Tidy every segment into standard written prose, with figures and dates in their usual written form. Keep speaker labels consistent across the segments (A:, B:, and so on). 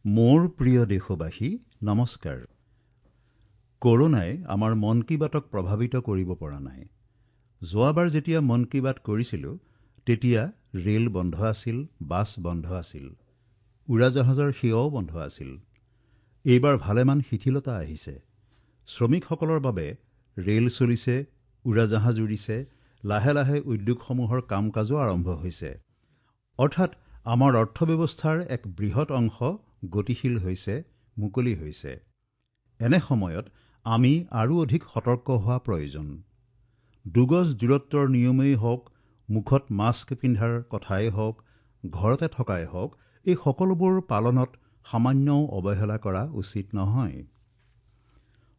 A: মোৰ প্ৰিয় দেশবাসী নমস্কাৰ। কৰোনাই আমাৰ মন কী বাতক প্ৰভাৱিত কৰিব পৰা নাই। যোৱাবাৰ যেতিয়া মন কী বাত কৰিছিলোঁ তেতিয়া ৰেল বন্ধ আছিল, বাছ বন্ধ আছিল, উৰাজাহাজৰ সেৱাও বন্ধ আছিল। এইবাৰ ভালেমান শিথিলতা আহিছে। শ্ৰমিকসকলৰ বাবে ৰেল চলিছে, উৰাজাহাজ উৰিছে, লাহে লাহে উদ্যোগসমূহৰ কাম কাজো আৰম্ভ হৈছে। অৰ্থাৎ আমাৰ অৰ্থব্যৱস্থাৰ এক বৃহৎ অংশ গতিশীল হৈছে, মুকলি হৈছে। এনে সময়ত আমি আৰু অধিক সতৰ্ক হোৱা প্ৰয়োজন। 2 গজ দূৰত্বৰ নিয়মেই হওক, মুখত মাস্ক পিন্ধাৰ কথাই হওক, ঘৰতে থকাই হওক, এই সকলোবোৰ পালনত সামান্যও অৱহেলা কৰা উচিত নহয়।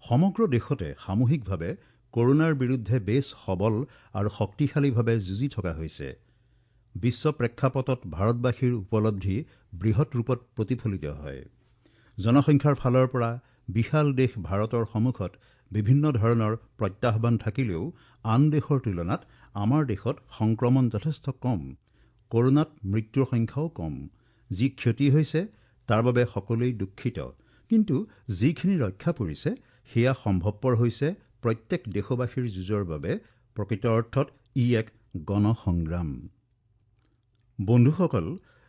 A: সমগ্ৰ দেশতে সামূহিকভাৱে কৰোনাৰ বিৰুদ্ধে বেছ সবল আৰু শক্তিশালীভাৱে যুঁজি থকা হৈছে। বিশ্ব প্ৰেক্ষাপটত ভাৰতবাসীৰ উপলব্ধি বৃহৎ ৰূপত প্ৰতিফলিত হয়। জনসংখ্যাৰ ফালৰ পৰা বিশাল দেশ ভাৰতৰ সন্মুখত বিভিন্ন ধৰণৰ প্ৰত্যাহ্বান থাকিলেও আন দেশৰ তুলনাত আমাৰ দেশত সংক্ৰমণ যথেষ্ট কম। কৰোনাত মৃত্যুৰ সংখ্যাও কম। যি ক্ষতি হৈছে তাৰ বাবে সকলোৱেই দুঃখিত, কিন্তু যিখিনি ৰক্ষা পৰিছে সেয়া সম্ভৱপৰ হৈছে প্ৰত্যেক দেশবাসীৰ যুঁজৰ বাবে। প্ৰকৃত অৰ্থত ই এক গণসংগ্ৰাম। বন্ধুসকল,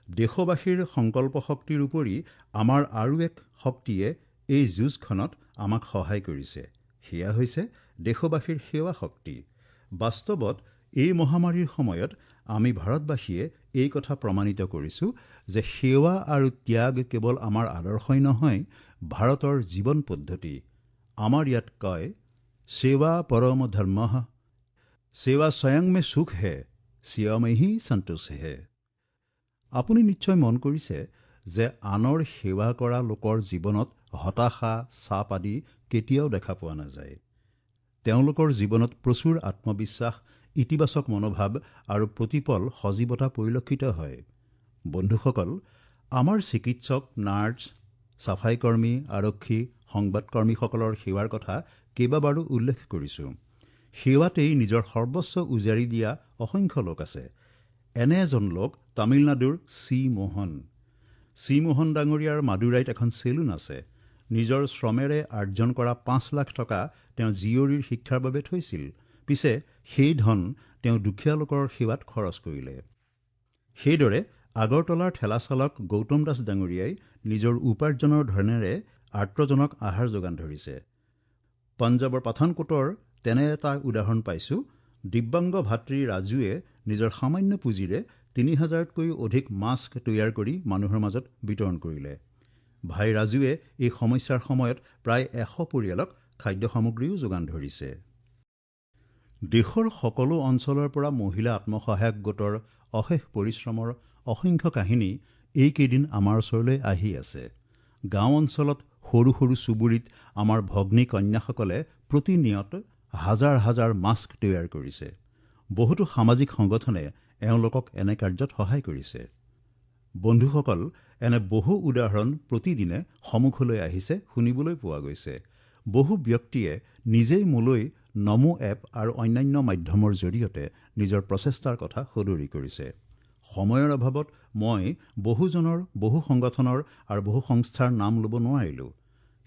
A: দেশবাসীৰ সংকল্প শক্তিৰ উপৰি আমাৰ আৰু এক শক্তিয়ে এই যুঁজখনত আমাক সহায় কৰিছে। সেয়া হৈছে দেশবাসীৰ সেৱা শক্তি। বাস্তৱত এই মহামাৰীৰ সময়ত আমি ভাৰতবাসীয়ে এই কথা প্ৰমাণিত কৰিছোঁ যে সেৱা আৰু ত্যাগ কেৱল আমাৰ আদৰ্শই নহয়, ভাৰতৰ জীৱন পদ্ধতি। আমাৰ ইয়াত কয়, সেৱা পৰম ধৰ্মঃ, সেৱা স্বয়ং মে সুখ হে, সেৱা মে হি সন্তোষ হে। আপুনি নিশ্চয় মন কৰিছে যে আনৰ সেৱা কৰা লোকৰ জীৱনত হতাশা, চাপ আদি কেতিয়াও দেখা পোৱা নাযায়। তেওঁলোকৰ জীৱনত প্ৰচুৰ আত্মবিশ্বাস, ইতিবাচক মনোভাৱ আৰু প্ৰতিপল সজীৱতা পৰিলক্ষিত হয়। বন্ধুসকল, আমাৰ চিকিৎসক, নাৰ্ছ, চাফাই কৰ্মী, আৰক্ষী, সংবাদকৰ্মীসকলৰ সেৱাৰ কথা কেইবাবাৰো উল্লেখ কৰিছোঁ। সেৱাতেই নিজৰ সৰ্বস্ব উজাৰি দিয়া অসংখ্য লোক আছে। এনে এজন লোক তামিলনাডুৰ চি মোহন। চি মোহন ডাঙৰীয়াৰ মাদুৰাইত এখন চেলুন আছে। নিজৰ শ্ৰমেৰে আৰ্জন কৰা 5 লাখ টকা তেওঁ জীয়ৰীৰ শিক্ষাৰ বাবে থৈছিল। পিছে সেই ধন তেওঁ দুখীয়া লোকৰ সেৱাত খৰচ কৰিলে। সেইদৰে আগৰতলাৰ ঠেলাচালক গৌতম দাস ডাঙৰীয়াই নিজৰ উপাৰ্জনৰ ধনেৰে আৰ্তজনক আহাৰ যোগান ধৰিছে। পঞ্জাৱৰ পাঠানকোটৰ তেনে এটা উদাহৰণ পাইছোঁ। দিব্যাংগ ভাতৃ ৰাজুৱে নিজৰ সামান্য পুঁজিৰে 3000তকৈ অধিক মাস্ক তৈয়াৰ কৰি মানুহৰ মাজত বিতৰণ কৰিলে। ভাই ৰাজুৱে এই সমস্যাৰ সময়ত প্ৰায় 100 পৰিয়ালক খাদ্য সামগ্ৰীও যোগান ধৰিছে। দেশৰ সকলো অঞ্চলৰ পৰা মহিলা আত্মসহায়ক গোটৰ অশেষ পৰিশ্ৰমৰ অসংখ্য কাহিনী এইকেইদিন আমাৰ ওচৰলৈ আহি আছে। গাঁও অঞ্চলত সৰু সৰু চুবুৰীত আমাৰ ভগ্নী কন্যাসকলে প্ৰতিনিয়ত হাজাৰ হাজাৰ মাস্ক তৈয়াৰ কৰিছে। বহুতো সামাজিক সংগঠনে এওঁলোকক এনে কাৰ্যত সহায় কৰিছে। বন্ধুসকল, এনে বহু উদাহৰণ প্ৰতিদিনে সন্মুখলৈ আহিছে, শুনিবলৈ পোৱা গৈছে। বহু ব্যক্তিয়ে নিজেই মোলৈ নমো এপ আৰু অন্যান্য মাধ্যমৰ জৰিয়তে নিজৰ প্ৰচেষ্টাৰ কথা সদৰি কৰিছে। সময়ৰ অভাৱত মই বহুজনৰ, বহু সংগঠনৰ আৰু বহু সংস্থাৰ নাম ল'ব নোৱাৰিলোঁ।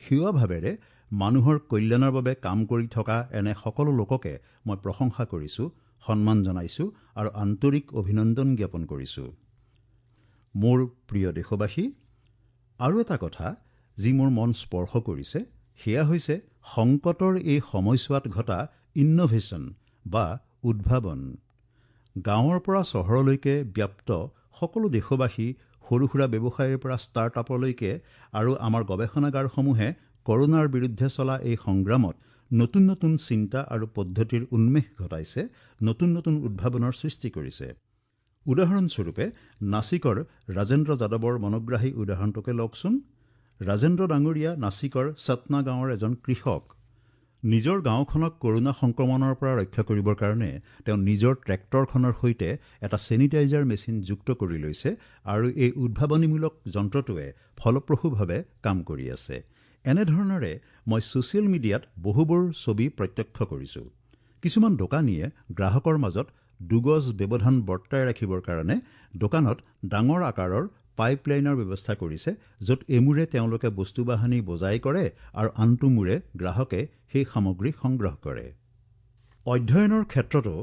A: সেৱা ভাৱেৰে মানুহৰ কল্যাণৰ বাবে কাম কৰি থকা এনে সকলো লোককে মই প্ৰশংসা কৰিছোঁ, সন্মান জনাইছোঁ আৰু আন্তৰিক অভিনন্দন জ্ঞাপন কৰিছোঁ। মোৰ প্ৰিয় দেশবাসী, আৰু এটা কথা যি মোৰ মন স্পৰ্শ কৰিছে সেয়া হৈছে সংকটৰ এই সময়ছোৱাত ঘটা ইনোভেশ্যন বা উদ্ভাৱন। গাঁৱৰ পৰা চহৰলৈকে ব্যাপ্ত সকলো দেশবাসী, সৰু সুৰা ব্যৱসায়ীৰ পৰা ষ্টাৰ্টআপলৈকে আৰু আমাৰ গৱেষণাগাৰসমূহে কৰোনাৰ বিৰুদ্ধে চলা এই সংগ্ৰামত নতুন নতুন চিন্তা আৰু পদ্ধতিৰ উন্মেষ ঘটাইছে, নতুন নতুন উদ্ভাৱনৰ সৃষ্টি কৰিছে। উদাহৰণস্বৰূপে নাছিকৰ ৰাজেন্দ্ৰ যাদৱৰ মনোগ্ৰাহী উদাহৰণটোকে লওকচোন। ৰাজেন্দ্ৰ ডাঙৰীয়া নাছিকৰ সতনা গাঁৱৰ এজন কৃষক। নিজৰ গাঁওখনক কৰোনা সংক্ৰমণৰ পৰা ৰক্ষা কৰিবৰ কাৰণে তেওঁ নিজৰ ট্ৰেক্টৰখনৰ সৈতে এটা ছেনিটাইজাৰ মেচিন যুক্ত কৰি লৈছে আৰু এই উদ্ভাৱনীমূলক যন্ত্ৰটোৱে ফলপ্ৰসূভাৱে কাম কৰি আছে। এনেধৰণৰে মই ছ'চিয়েল মিডিয়াত বহুবোৰ ছবি প্ৰত্যক্ষ কৰিছোঁ। কিছুমান দোকানীয়ে গ্ৰাহকৰ মাজত 2 গজ ব্যৱধান বৰ্তাই ৰাখিবৰ কাৰণে দোকানত ডাঙৰ আকাৰৰ পাইপলাইনৰ ব্যৱস্থা কৰিছে, য'ত এমূৰে তেওঁলোকে বস্তু বাহানি বজাই কৰে আৰু আনটো মূৰে গ্ৰাহকে সেই সামগ্ৰী সংগ্ৰহ কৰে। অধ্যয়নৰ ক্ষেত্ৰতো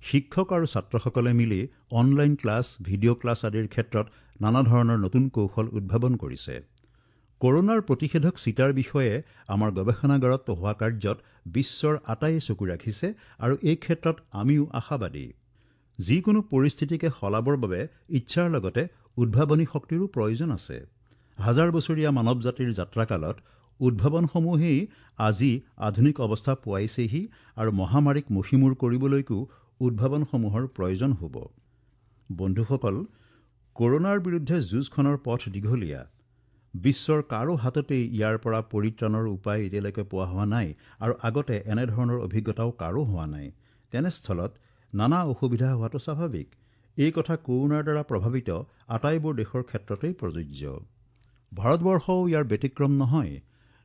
A: শিক্ষক আৰু ছাত্ৰসকলে মিলি অনলাইন ক্লাছ, ভিডিঅ' ক্লাছ আদিৰ ক্ষেত্ৰত নানা ধৰণৰ নতুন কৌশল উদ্ভাৱন কৰিছে। কৰোনাৰ প্ৰতিষেধক চিটাৰ বিষয়ে আমাৰ গৱেষণাগাৰত হোৱা কাৰ্যত বিশ্বৰ আটাইয়ে চকু ৰাখিছে আৰু এই ক্ষেত্ৰত আমিও আশাবাদী। যিকোনো পৰিস্থিতিকে সলাবৰ বাবে ইচ্ছাৰ লগতে উদ্ভাৱনী শক্তিৰো প্ৰয়োজন আছে। হাজাৰ বছৰীয়া মানৱ জাতিৰ যাত্ৰাকালত উদ্ভাৱনসমূহেই আজি আধুনিক অৱস্থা পোৱাইছেহি আৰু মহামাৰীক মষিমূৰ কৰিবলৈকো উদ্ভাৱনসমূহৰ প্ৰয়োজন হ'ব। বন্ধুসকল, কৰোনাৰ বিৰুদ্ধে যুঁজখনৰ পথ দীঘলীয়া। বিশ্বৰ কাৰো হাততেই ইয়াৰ পৰা পৰিত্ৰাণৰ উপায় এতিয়ালৈকে পোৱা হোৱা নাই আৰু আগতে এনেধৰণৰ অভিজ্ঞতাও কাৰো হোৱা নাই। তেনেস্থলত নানা অসুবিধা হোৱাটো স্বাভাৱিক। এই কথা কৰোনাৰ দ্বাৰা প্ৰভাৱিত আটাইবোৰ দেশৰ ক্ষেত্ৰতেই প্ৰযোজ্য। ভাৰতবৰ্ষও ইয়াৰ ব্যতিক্ৰম নহয়।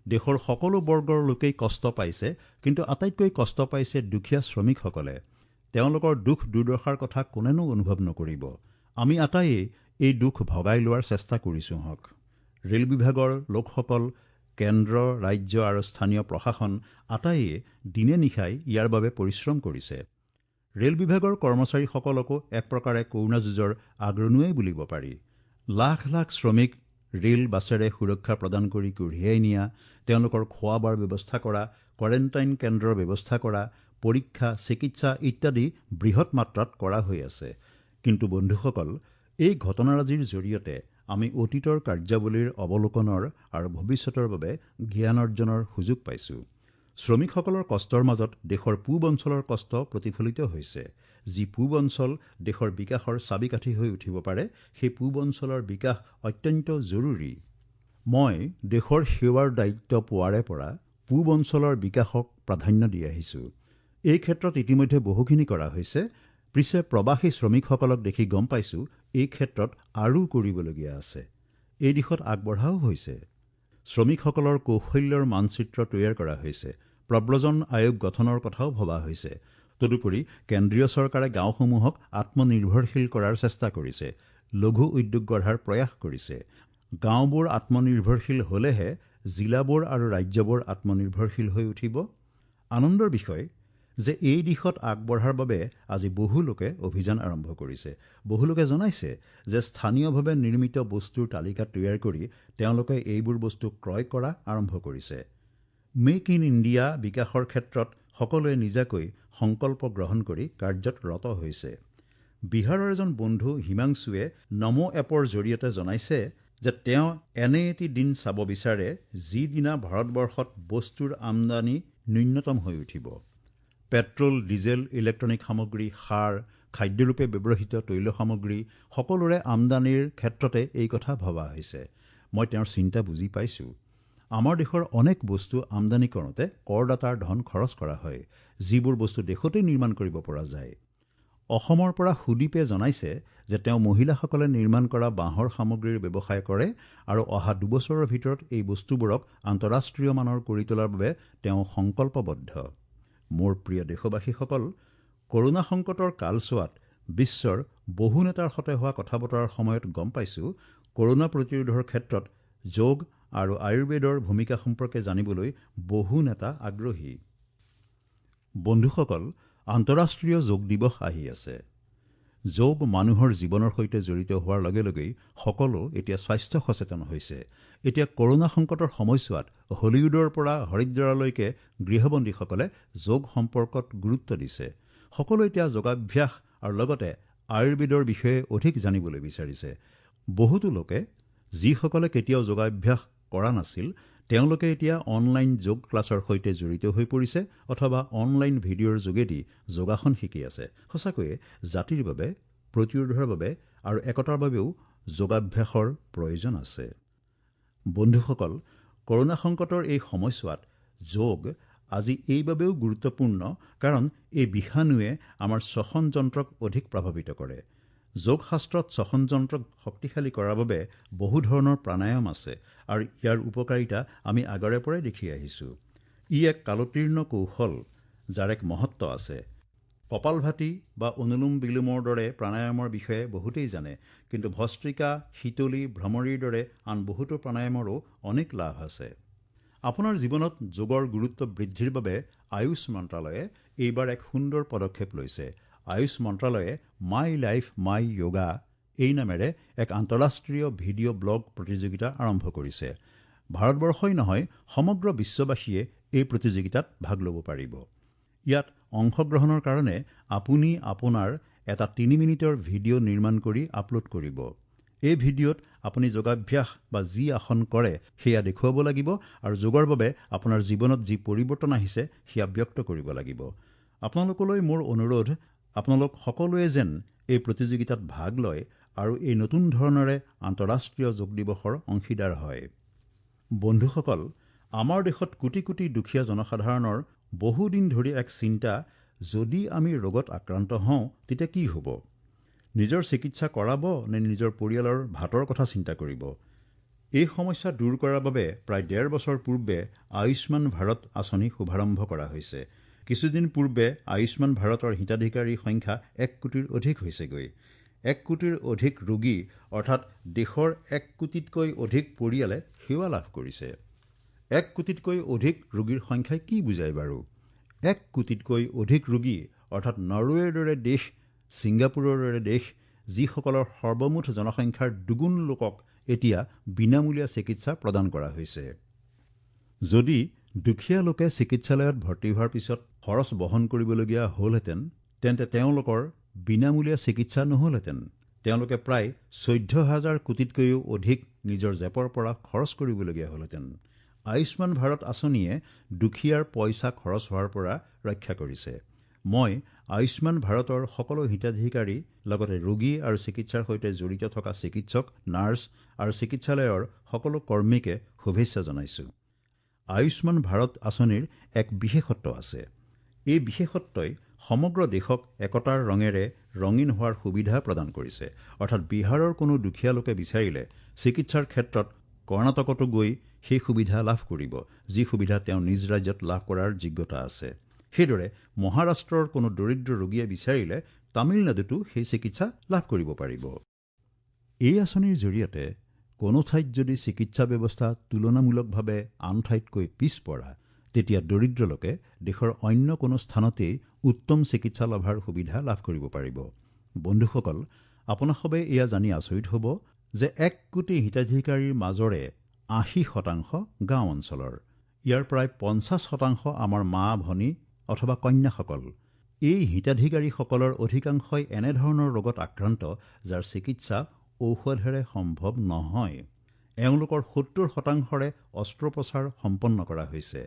A: দেশৰ সকলো বৰ্গৰ লোকেই কষ্ট পাইছে, কিন্তু আটাইতকৈ কষ্ট পাইছে দুখীয়া শ্ৰমিকসকলে। তেওঁলোকৰ দুখ দুৰ্দশাৰ কথা কোনেনো অনুভৱ নকৰিব। আমি আটাইয়ে এই দুখ ভগাই লোৱাৰ চেষ্টা কৰিছোঁ হওক। ৰেল বিভাগৰ লোকসকল, কেন্দ্ৰ, ৰাজ্য আৰু স্থানীয় প্ৰশাসন আটাইয়ে দিনে নিশাই ইয়াৰ বাবে পৰিশ্ৰম কৰিছে। ৰেল বিভাগৰ কৰ্মচাৰীসকলকো এক প্ৰকাৰে কৰোনা যুঁজৰ আগৰণুৱাই বুলিব পাৰি। লাখ লাখ শ্ৰমিক ৰেল বাছেৰে সুৰক্ষা প্ৰদান কৰি কঢ়িয়াই নিয়া, তেওঁলোকৰ খোৱা বোৱাৰ ব্যৱস্থা কৰা, কোৱাৰেণ্টাইন কেন্দ্ৰৰ ব্যৱস্থা কৰা, পৰীক্ষা, চিকিৎসা ইত্যাদি বৃহৎ মাত্ৰাত কৰা হৈ আছে। কিন্তু বন্ধুসকল, এই ঘটনাৰাজিৰ জৰিয়তে আমি অতীতৰ কাৰ্যাৱলীৰ অৱলোকনৰ আৰু ভৱিষ্যতৰ বাবে জ্ঞান অৰ্জনৰ সুযোগ পাইছোঁ। শ্ৰমিকসকলৰ কষ্টৰ মাজত দেশৰ পূব অঞ্চলৰ কষ্ট প্ৰতিফলিত হৈছে। যি পূব অঞ্চল দেশৰ বিকাশৰ চাবিকাঠি হৈ উঠিব পাৰে, সেই পূব অঞ্চলৰ বিকাশ অত্যন্ত জৰুৰী। মই দেশৰ সেৱাৰ দায়িত্ব পোৱাৰে পৰা পূব অঞ্চলৰ বিকাশক প্ৰাধান্য দি আহিছোঁ। এই ক্ষেত্ৰত ইতিমধ্যে বহুখিনি কৰা হৈছে। পিছে প্ৰৱাসী শ্ৰমিকসকলক দেখি গম পাইছোঁ এই ক্ষেত্ৰত আৰু কৰিবলগীয়া আছে। এই দিশত আগবঢ়াও হৈছে। শ্ৰমিকসকলৰ কৌশল্যৰ মানচিত্ৰ তৈয়াৰ কৰা হৈছে। প্ৰব্ৰজন আয়োগ গঠনৰ কথাও ভবা হৈছে। তদুপৰি কেন্দ্ৰীয় চৰকাৰে গাঁওসমূহক আত্মনিৰ্ভৰশীল কৰাৰ চেষ্টা কৰিছে, লঘু উদ্যোগ গঢ়াৰ প্ৰয়াস কৰিছে। গাঁওবোৰ আত্মনিৰ্ভৰশীল হ'লেহে জিলাবোৰ আৰু ৰাজ্যবোৰ আত্মনিৰ্ভৰশীল হৈ উঠিব। আনন্দৰ বিষয় যে এই দিশত আগবঢ়াৰ বাবে আজি বহু লোকে অভিযান আৰম্ভ কৰিছে। বহু লোকে জনাইছে যে স্থানীয়ভাৱে নিৰ্মিত বস্তুৰ তালিকা তৈয়াৰ কৰি তেওঁলোকে এইবোৰ বস্তু ক্ৰয় কৰা আৰম্ভ কৰিছে। মেক ইন ইণ্ডিয়া বিকাশৰ ক্ষেত্ৰত সকলোৱে নিজাকৈ সংকল্প গ্ৰহণ কৰি কাৰ্যত ৰত হৈছে। বিহাৰৰ এজন বন্ধু হিমাংশুৱে নমো এপৰ জৰিয়তে জনাইছে যে তেওঁ এনে এটি দিন চাব বিচাৰে যিদিনা ভাৰতবৰ্ষত বস্তুৰ আমদানি ন্যূনতম হৈ উঠিব। পেট্ৰল, ডিজেল, ইলেক্ট্ৰনিক সামগ্ৰী, সাৰ, খাদ্যৰূপে ব্যৱহৃত তৈল সামগ্ৰী সকলোৰে আমদানিৰ ক্ষেত্ৰতে এই কথা ভবা হৈছে। মই তেওঁৰ চিন্তা বুজি পাইছোঁ। আমাৰ দেশৰ অনেক বস্তু আমদানি কৰোঁতে কৰদাতাৰ ধন খৰচ কৰা হয়, যিবোৰ বস্তু দেশতে নিৰ্মাণ কৰিব পৰা যায়। অসমৰ পৰা সুদীপে জনাইছে যে তেওঁ মহিলাসকলে নিৰ্মাণ কৰা বাঁহৰ সামগ্ৰীৰ ব্যৱসায় কৰে আৰু অহা 2 বছৰৰ ভিতৰত এই বস্তুবোৰক আন্তঃৰাষ্ট্ৰীয় মানৰ কৰি তোলাৰ বাবে তেওঁ সংকল্পবদ্ধ। মোৰ প্ৰিয় দেশবাসীসকল, কৰোনা সংকটৰ কালছোৱাত বিশ্বৰ বহু নেতাৰ সৈতে হোৱা কথা বতৰাৰ সময়ত গম পাইছোঁ কৰোনা প্ৰতিৰোধৰ ক্ষেত্ৰত যোগ আৰু আয়ুৰ্বেদৰ ভূমিকা সম্পৰ্কে জানিবলৈ বহু নেতা আগ্ৰহী। বন্ধুসকল, আন্তঃৰাষ্ট্ৰীয় যোগ দিৱস আহি আছে। যোগ মানুহৰ জীৱনৰ সৈতে জড়িত হোৱাৰ লগে লগেই সকলো এতিয়া স্বাস্থ্য সচেতন হৈছে। এতিয়া কৰোনা সংকটৰ সময়ছোৱাত হলিউডৰ পৰা হৰিদ্বাৰলৈকে গৃহবন্দীসকলে যোগ সম্পৰ্কত গুৰুত্ব দিছে। সকলো এতিয়া যোগাভ্যাস আৰু লগতে আয়ুৰ্বেদৰ বিষয়ে অধিক জানিবলৈ বিচাৰিছে। বহুতো লোকে যিসকলে কেতিয়াও যোগাভ্যাস কৰা নাছিল, তেওঁলোকে এতিয়া অনলাইন যোগ ক্লাছৰ সৈতে জড়িত হৈ পৰিছে অথবা অনলাইন ভিডিঅ'ৰ যোগেদি যোগাসন শিকি আছে। সঁচাকৈয়ে জাতিৰ বাবে, প্ৰতিৰোধৰ বাবে আৰু একতাৰ বাবেও যোগাভ্যাসৰ প্ৰয়োজন আছে। বন্ধুসকল, কৰোনা সংকটৰ এই সময়ছোৱাত যোগ আজি এইবাবেও গুৰুত্বপূৰ্ণ কাৰণ এই বিষাণুৱে আমাৰ শ্বসন যন্ত্ৰক অধিক প্ৰভাৱিত কৰে। যোগশাস্ত্ৰত শ্বসন যন্ত্ৰক শক্তিশালী কৰাৰ বাবে বহু ধৰণৰ প্ৰাণায়াম আছে আৰু ইয়াৰ উপকাৰিতা আমি আগৰে পৰাই দেখি আহিছোঁ। ই এক কালোতীৰ্ণ কৌশল, যাৰ এক মহত্ব আছে। কপালভাতি বা অনুলোম বিলোমৰ দৰে প্ৰাণায়ামৰ বিষয়ে বহুতেই জানে, কিন্তু ভস্ত্ৰিকা, শীতলী, ভ্ৰমৰীৰ দৰে আন বহুতো প্ৰাণায়ামৰো অনেক লাভ আছে। আপোনাৰ জীৱনত যোগৰ গুৰুত্ব বৃদ্ধিৰ বাবে আয়ুষ মন্ত্ৰালয়ে এইবাৰ এক সুন্দৰ পদক্ষেপ লৈছে। আয়ুষ মন্ত্ৰালয়ে মাই লাইফ মাই য়োগা এই নামেৰে এক আন্তঃৰাষ্ট্ৰীয় ভিডিঅ' ব্লগ প্ৰতিযোগিতা আৰম্ভ কৰিছে। ভাৰতবৰ্ষই নহয়, সমগ্ৰ বিশ্ববাসীয়ে এই প্ৰতিযোগিতাত ভাগ ল'ব পাৰিব। ইয়াত অংশগ্ৰহণৰ কাৰণে আপুনি আপোনাৰ এটা 3 মিনিটৰ ভিডিঅ' নিৰ্মাণ কৰি আপলোড কৰিব। এই ভিডিঅ'ত আপুনি যোগাভ্যাস বা যি আসন কৰে সেয়া দেখুৱাব লাগিব আৰু যোগৰ বাবে আপোনাৰ জীৱনত যি পৰিৱৰ্তন আহিছে সেয়া ব্যক্ত কৰিব লাগিব। আপোনালোকলৈ মোৰ অনুৰোধ, আপোনালোক সকলোৱে যেন এই প্ৰতিযোগিতাত ভাগ লয় আৰু এই নতুন ধৰণৰে আন্তঃৰাষ্ট্ৰীয় যোগ দিৱসৰ অংশীদাৰ হয়। বন্ধুসকল, আমাৰ দেশত কোটি কোটি দুখীয়া জনসাধাৰণৰ বহুদিন ধৰি এক চিন্তা, যদি আমি ৰোগত আক্ৰান্ত হওঁ তেতিয়া কি হ'ব? নিজৰ চিকিৎসা কৰাব নে নিজৰ পৰিয়ালৰ ভাতৰ কথা চিন্তা কৰিব? এই সমস্যা দূৰ কৰাৰ বাবে প্ৰায় 1.5 বছৰ পূৰ্বে আয়ুষ্মান ভাৰত আঁচনি শুভাৰম্ভ কৰা হৈছে। কিছুদিন পূৰ্বে আয়ুষ্মান ভাৰতৰ হিতাধিকাৰীৰ সংখ্যা 1 কোটিৰ অধিক হৈছেগৈ। 1 কোটিৰ অধিক ৰোগী অৰ্থাৎ দেশৰ 1 কোটিতকৈ অধিক পৰিয়ালে সেৱা লাভ কৰিছে। 1 কোটিতকৈ অধিক ৰোগীৰ সংখ্যাই কি বুজায় বাৰু? 1 কোটিতকৈ অধিক ৰোগী অৰ্থাৎ নৰৱেৰ দৰে দেশ, ছিংগাপুৰৰ দৰে দেশ, যিসকলৰ সৰ্বমুঠ জনসংখ্যাৰ 2 গুণ লোকক এতিয়া বিনামূলীয়া চিকিৎসা প্ৰদান কৰা হৈছে। যদি দুখীয়া লোকে চিকিৎসালয়ত ভৰ্তি হোৱাৰ পিছত খৰচ বহন কৰিবলগীয়া হ'লহেঁতেন, তেন্তে তেওঁলোকৰ বিনামূলীয়া চিকিৎসা নহ'লহেঁতেন। তেওঁলোকে প্ৰায় 14,000 কোটিতকৈও অধিক নিজৰ জেপৰ পৰা খৰচ কৰিবলগীয়া হ'লহেঁতেন। আয়ুষ্মান ভাৰত আঁচনিয়ে দুখীয়াৰ পইচা খৰচ হোৱাৰ পৰা ৰক্ষা কৰিছে। মই আয়ুষ্মান ভাৰতৰ সকলো হিতাধিকাৰী, লগতে ৰোগী আৰু চিকিৎসাৰ সৈতে জড়িত থকা চিকিৎসক, নাৰ্ছ আৰু চিকিৎসালয়ৰ সকলো কৰ্মীকে শুভেচ্ছা জনাইছোঁ। আয়ুষ্মান ভাৰত আঁচনিৰ এক বিশেষত্ব আছে। এই বিশেষত্বই সমগ্ৰ দেশক একতাৰ ৰঙেৰে ৰঙীন হোৱাৰ সুবিধা প্ৰদান কৰিছে। অৰ্থাৎ বিহাৰৰ কোনো দুখীয়া লোকে বিচাৰিলে চিকিৎসাৰ ক্ষেত্ৰত কৰ্ণাটকতো গৈ সেই সুবিধা লাভ কৰিব, যি সুবিধা তেওঁ নিজ ৰাজ্যত লাভ কৰাৰ যোগ্যতা আছে। সেইদৰে মহাৰাষ্ট্ৰৰ কোনো দৰিদ্ৰ ৰোগীয়ে বিচাৰিলে তামিলনাডুতো সেই চিকিৎসা লাভ কৰিব পাৰিব। এই আঁচনিৰ জৰিয়তে কোনো ঠাইত যদি চিকিৎসা ব্যৱস্থা তুলনামূলকভাৱে আন ঠাইতকৈ পিছপৰা, তেতিয়া দৰিদ্ৰ লোকে দেশৰ অন্য কোনো স্থানতেই উত্তম চিকিৎসা লাভৰ সুবিধা লাভ কৰিব পাৰিব। বন্ধুসকল, আপোনাসৱে এয়া জানি আচৰিত হ'ব যে 1 কোটি হিতাধিকাৰীৰ মাজৰে 80% গাঁও অঞ্চলৰ। ইয়াৰ প্ৰায় 50% আমাৰ মা, ভনী অথবা কন্যাসকল। এই হিতাধিকাৰীসকলৰ অধিকাংশই এনেধৰণৰ ৰোগত আক্ৰান্ত যাৰ চিকিৎসা ঔষধেৰে সম্ভৱ নহয়। এওঁলোকৰ 70%ৰে অস্ত্ৰোপচাৰ সম্পন্ন কৰা হৈছে।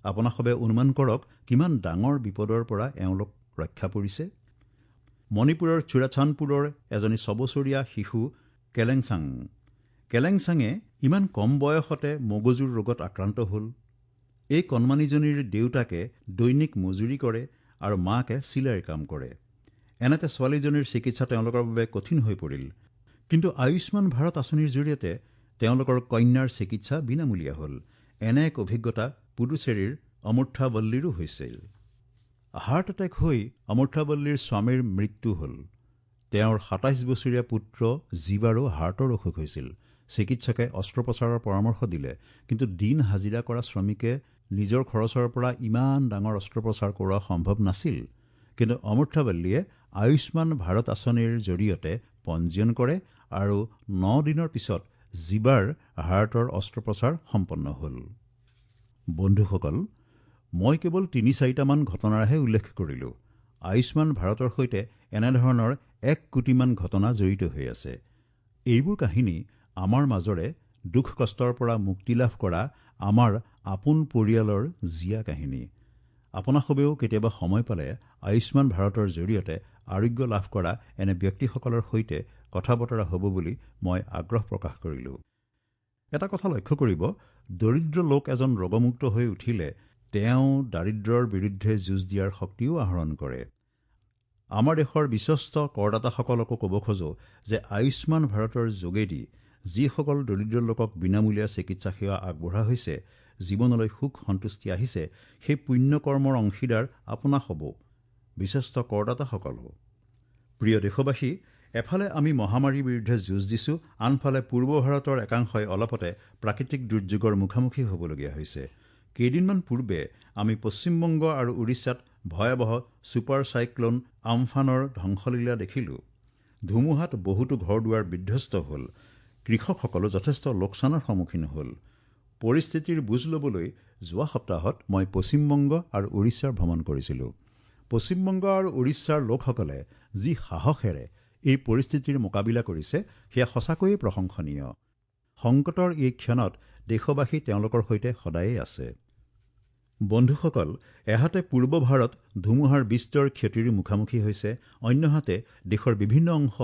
A: আপোনাসৱে অনুমান কৰক কিমান ডাঙৰ বিপদৰ পৰা এওঁলোক ৰক্ষা পৰিছে। মণিপুৰৰ চুৰাচান্দপুৰৰ এজনী 6 বছৰীয়া শিশু কেলেংচাঙে ইমান কম বয়সতে মগজুৰ ৰোগত আক্ৰান্ত হ'ল। এই কণমানিজনীৰ দেউতাকে দৈনিক মজুৰি কৰে আৰু মাকে চিলাইৰ কাম কৰে। এনেতে ছোৱালীজনীৰ চিকিৎসা তেওঁলোকৰ বাবে কঠিন হৈ পৰিল। কিন্তু আয়ুষ্মান ভাৰত আঁচনিৰ জৰিয়তে তেওঁলোকৰ কন্যাৰ চিকিৎসা বিনামূলীয়া হ'ল। এনে এক অভিজ্ঞতা পুডুচেৰীৰ অমূৰ্থা বল্লীৰো হৈছিল। হাৰ্ট এটেক হৈ অমূৰ্থা বল্লীৰ স্বামীৰ মৃত্যু হ'ল। তেওঁৰ 27 বছৰীয়া পুত্ৰ জীৱাৰো হাৰ্টৰ অসুখ হৈছিল। চিকিৎসকে অস্ত্ৰোপচাৰৰ পৰামৰ্শ দিলে, কিন্তু দিন হাজিৰা কৰা শ্ৰমিকে নিজৰ খৰচৰ পৰা ইমান ডাঙৰ অস্ত্ৰোপচাৰ কৰোৱা সম্ভৱ নাছিল। কিন্তু অমূৰ্থা বল্লীয়ে আয়ুষ্মান ভাৰত আঁচনিৰ জৰিয়তে পঞ্জীয়ন কৰে আৰু 9 দিনৰ পিছত জীৱাৰ হাৰ্টৰ অস্ত্ৰোপচাৰ সম্পন্ন হ'ল। বন্ধুসকল, মই কেৱল 3-4টা ঘটনাৰহে উল্লেখ কৰিলোঁ। আয়ুষ্মান ভাৰতৰ সৈতে এনেধৰণৰ 1 কোটিমান ঘটনা জড়িত হৈ আছে। এইবোৰ কাহিনী আমাৰ মাজৰে দুখ কষ্টৰ পৰা মুক্তি লাভ কৰা আমাৰ আপোন পৰিয়ালৰ জীয়া কাহিনী। আপোনাসবেও কেতিয়াবা সময় পালে আয়ুষ্মান ভাৰতৰ জৰিয়তে আৰোগ্য লাভ কৰা এনে ব্যক্তিসকলৰ সৈতে কথা বতৰা হ'ব বুলি মই আগ্ৰহ প্ৰকাশ কৰিলোঁ। এটা কথা লক্ষ্য কৰিব, দৰিদ্ৰ লোক এজন ৰোগমুক্ত হৈ উঠিলে তেওঁ দাৰিদ্ৰৰ বিৰুদ্ধে যুঁজ দিয়াৰ শক্তিও আহৰণ কৰে। আমাৰ দেশৰ বিশ্বস্ত কৰদাতাসকলকো ক'ব খোজো যে আয়ুষ্মান ভাৰতৰ যোগেদি যিসকল দৰিদ্ৰ লোকক বিনামূলীয়া চিকিৎসা সেৱা আগবঢ়া হৈছে, জীৱনলৈ সুখ সন্তুষ্টি আহিছে, সেই পুণ্য কৰ্মৰ অংশীদাৰ আপোনাসবো। বিশেষত কৰদাতাসকলো। প্ৰিয় দেশবাসী, এফালে আমি মহামাৰীৰ বিৰুদ্ধে যুঁজ দিছোঁ, আনফালে পূৰ্ব ভাৰতৰ একাংশই অলপতে প্ৰাকৃতিক দুৰ্যোগৰ মুখামুখি হ'বলগীয়া হৈছে। কেইদিনমান পূৰ্বে আমি পশ্চিমবংগ আৰু উৰিষ্যাত ভয়াৱহ ছুপাৰ চাইক্লন আমফানৰ ধ্বংসলীলা দেখিলোঁ। ধুমুহাত বহুতো ঘৰ দুৱাৰ বিধ্বস্ত হ'ল। কৃষকসকলো যথেষ্ট লোকচানৰ সন্মুখীন হ'ল। পৰিস্থিতিৰ বুজ ল'বলৈ যোৱা সপ্তাহত মই পশ্চিমবংগ আৰু উৰিষ্যাৰ ভ্ৰমণ কৰিছিলোঁ। পশ্চিমবংগ আৰু উৰিষ্যাৰ লোকসকলে যি সাহসেৰে এই পৰিস্থিতিৰ মোকাবিলা কৰিছে সেয়া সঁচাকৈয়ে প্ৰশংসনীয়। সংকটৰ এই ক্ষণত দেশবাসী তেওঁলোকৰ সৈতে সদায়েই আছে। বন্ধুসকল, এহাতে পূৰ্ব ভাৰত ধুমুহাৰ বিস্তৰ ক্ষতিৰ মুখামুখি হৈছে, অন্যহাতে দেশৰ বিভিন্ন অংশ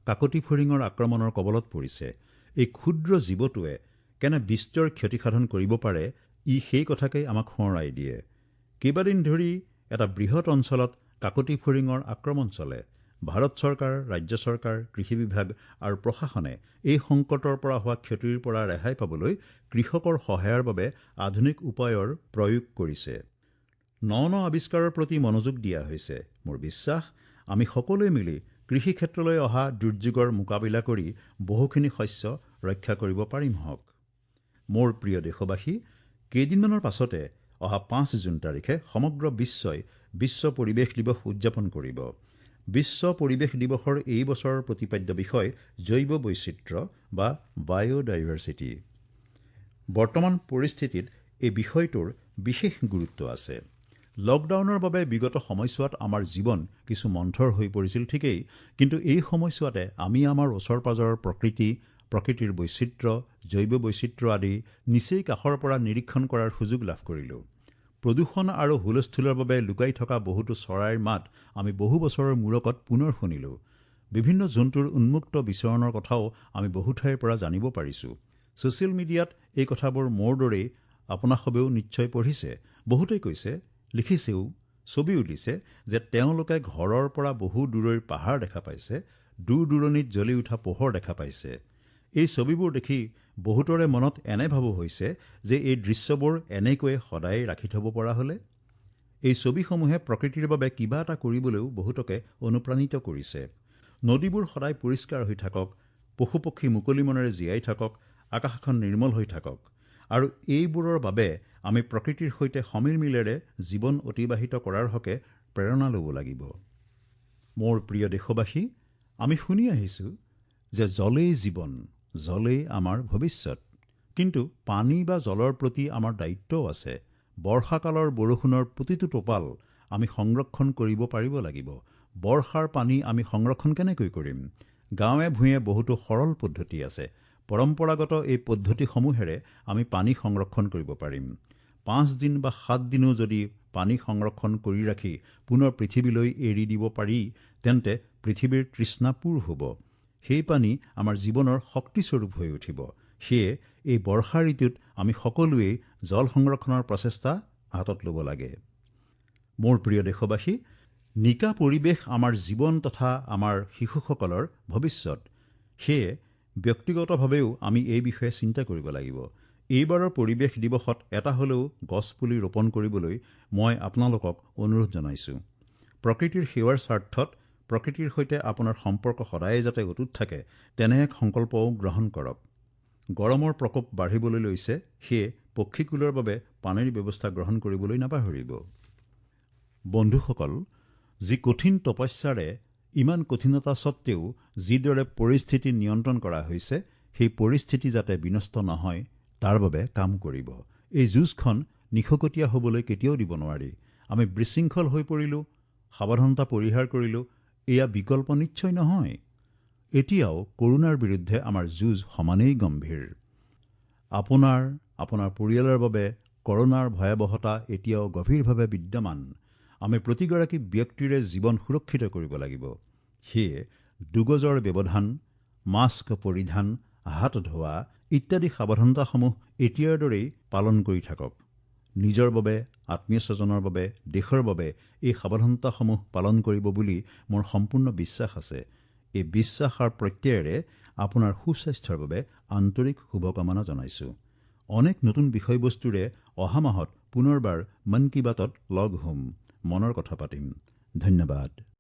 A: কাকতি ফৰিঙৰ আক্ৰমণৰ কবলত পৰিছে। এই ক্ষুদ্ৰ জীৱটোৱে কেনে বিস্তৰ ক্ষতিসাধন কৰিব পাৰে, ই সেই কথাকেই আমাক সোঁৱৰাই দিয়ে। কেইবাদিন ধৰি এটা বৃহৎ অঞ্চলত কাকতি ফৰিঙৰ আক্ৰমণ চলে। ভাৰত চৰকাৰ, ৰাজ্য চৰকাৰ, কৃষি বিভাগ আৰু প্ৰশাসনে এই সংকটৰ পৰা হোৱা ক্ষতিৰ পৰা ৰেহাই পাবলৈ কৃষকৰ সহায়ৰ বাবে আধুনিক উপায়ৰ প্ৰয়োগ কৰিছে। ন আৱিষ্কাৰৰ প্ৰতি মনোযোগ দিয়া হৈছে। মোৰ বিশ্বাস, আমি সকলোৱে মিলি কৃষি ক্ষেত্ৰলৈ অহা দুৰ্যোগৰ মোকাবিলা কৰি বহুখিনি শস্য ৰক্ষা কৰিব পাৰিমহক। মোৰ প্ৰিয় দেশবাসী, কেইদিনমানৰ পাছতে অহা 5 জুন তাৰিখে সমগ্ৰ বিশ্বই বিশ্ব পৰিৱেশ দিৱস উদযাপন কৰিব। বিশ্ব পৰিৱেশ দিৱসৰ এই বছৰৰ প্ৰতিপাদ্য বিষয় জৈৱ বৈচিত্ৰ্য বা বায়'ডাইভাৰ্চিটি। বৰ্তমান পৰিস্থিতিত এই বিষয়টোৰ বিশেষ গুৰুত্ব আছে। লকডাউনৰ বাবে বিগত সময়ছোৱাত আমাৰ জীৱন কিছু মন্থৰ হৈ পৰিছিল ঠিকেই, কিন্তু এই সময়ছোৱাতে আমি আমাৰ ওচৰ পাজৰৰ প্ৰকৃতিৰ বৈচিত্ৰ্য, জৈৱ বৈচিত্ৰ্য আদি নিচেই কাষৰ পৰা নিৰীক্ষণ কৰাৰ সুযোগ লাভ কৰিলোঁ। প্ৰদূষণ আৰু হুলস্থুলৰ বাবে লুকাই থকা বহুতো চৰাইৰ মাত আমি বহু বছৰৰ মূৰকত পুনৰ শুনিলোঁ। বিভিন্ন জন্তুৰ উন্মুক্ত বিচৰণৰ কথাও আমি বহু ঠাইৰ পৰা জানিব পাৰিছোঁ। ছ'চিয়েল মিডিয়াত এই কথাবোৰ মোৰ দৰেই আপোনাসবেও নিশ্চয় পঢ়িছে। বহুতেই কৈছে, লিখিছেও, ছবিও দিছে যে তেওঁলোকে ঘৰৰ পৰা বহু দূৰৈৰ পাহাৰ দেখা পাইছে, দূৰ দূৰণিত জ্বলি উঠা পোহৰ দেখা পাইছে। এই ছবিবোৰ দেখি বহুতৰে মনত এনে ভাবো হৈছে যে এই দৃশ্যবোৰ এনেকৈয়ে সদায় ৰাখি থব পৰা হ'লে। এই ছবিসমূহে প্ৰকৃতিৰ বাবে কিবা এটা কৰিবলৈও বহুতকে অনুপ্ৰাণিত কৰিছে। নদীবোৰ সদায় পৰিষ্কাৰ হৈ থাকক, পশু পক্ষী মুকলি মনেৰে জীয়াই থাকক, আকাশখন নিৰ্মল হৈ থাকক, আৰু এইবোৰৰ বাবে আমি প্ৰকৃতিৰ সৈতে সমিলমিলেৰে জীৱন অতিবাহিত কৰাৰ হকে প্ৰেৰণা ল'ব লাগিব। মোৰ প্ৰিয় দেশবাসী, আমি শুনি আহিছোঁ যে জলেই জীৱন, জলেই আমাৰ ভৱিষ্যত। কিন্তু পানী বা জলৰ প্ৰতি আমাৰ দায়িত্বও আছে। বৰ্ষাকালৰ বৰষুণৰ প্ৰতিটো টোপাল আমি সংৰক্ষণ কৰিব পাৰিব লাগিব। বৰ্ষাৰ পানী আমি সংৰক্ষণ কেনেকৈ কৰিম? গাঁৱে ভূঞে বহুতো সৰল পদ্ধতি আছে। পৰম্পৰাগত এই পদ্ধতিসমূহেৰে আমি পানী সংৰক্ষণ কৰিব পাৰিম। 5 দিন বা 7 দিনো যদি পানী সংৰক্ষণ কৰি ৰাখি পুনৰ পৃথিৱীলৈ এৰি দিব পাৰি, তেন্তে পৃথিৱীৰ তৃষ্ণা পূৰ হ'ব। সেই পানী আমাৰ জীৱনৰ শক্তিস্বৰূপ হৈ উঠিব। সেয়ে এই বৰ্ষা ঋতুত আমি সকলোৱেই জল সংৰক্ষণৰ প্ৰচেষ্টা হাতত ল'ব লাগে। মোৰ প্ৰিয় দেশবাসী, নিকা পৰিৱেশ আমাৰ জীৱন তথা আমাৰ শিশুসকলৰ ভৱিষ্যত। সেয়ে ব্যক্তিগতভাৱেও আমি এই বিষয়ে চিন্তা কৰিব লাগিব। এইবাৰৰ পৰিৱেশ দিৱসত এটা হ'লেও গছপুলি ৰোপণ কৰিবলৈ মই আপোনালোকক অনুৰোধ জনাইছোঁ। প্ৰকৃতিৰ সেৱাৰ স্বাৰ্থত প্ৰকৃতিৰ সৈতে আপোনাৰ সম্পৰ্ক সদায় যাতে অটুট থাকে, তেনে এক সংকল্পও গ্ৰহণ কৰক। গৰমৰ প্ৰকোপ বাঢ়িবলৈ লৈছে, সেয়ে পক্ষীকুলৰ বাবে পানীৰ ব্যৱস্থা গ্ৰহণ কৰিবলৈ নাপাহৰিব। বন্ধুসকল, যি কঠিন তপস্যাৰে ইমান কঠিনতা সত্ত্বেও যিদৰে পৰিস্থিতি নিয়ন্ত্ৰণ কৰা হৈছে, সেই পৰিস্থিতি যাতে বিনষ্ট নহয় তাৰ বাবে কাম কৰিব। এই যুঁজখন নিশকতীয়া হ'বলৈ কেতিয়াও দিব নোৱাৰি। আমি বিশৃংখল হৈ পৰিলোঁ, সাৱধানতা পৰিহাৰ কৰিলোঁ, এয়া বিকল্প নিশ্চয় নহয়। এতিয়াও কৰোনাৰ বিৰুদ্ধে আমাৰ যুঁজ সমানেই গম্ভীৰ। আপোনাৰ পৰিয়ালৰ বাবে কৰোনাৰ ভয়াৱহতা এতিয়াও গভীৰভাৱে বিদ্যমান। আমি প্ৰতিগৰাকী ব্যক্তিৰে জীৱন সুৰক্ষিত কৰিব লাগিব। সেয়ে 2 গজৰ ব্যৱধান, মাস্ক পৰিধান, হাত ধোৱা ইত্যাদি সাৱধানতাসমূহ এতিয়াৰ দৰেই পালন কৰি থাকক। নিজৰ বাবে, আত্মীয় স্বজনৰ বাবে, দেশৰ বাবে এই সাৱধানতাসমূহ পালন কৰিব বুলি মোৰ সম্পূৰ্ণ বিশ্বাস আছে। এই বিশ্বাস আৰু প্ৰত্যয়েৰে আপোনাৰ সুস্বাস্থ্যৰ বাবে আন্তৰিক শুভকামনা জনাইছোঁ। অনেক নতুন বিষয়বস্তুৰে অহা মাহত পুনৰবাৰ মন কী বাতত লগ হ'ম, মনৰ কথা পাতিম। ধন্যবাদ।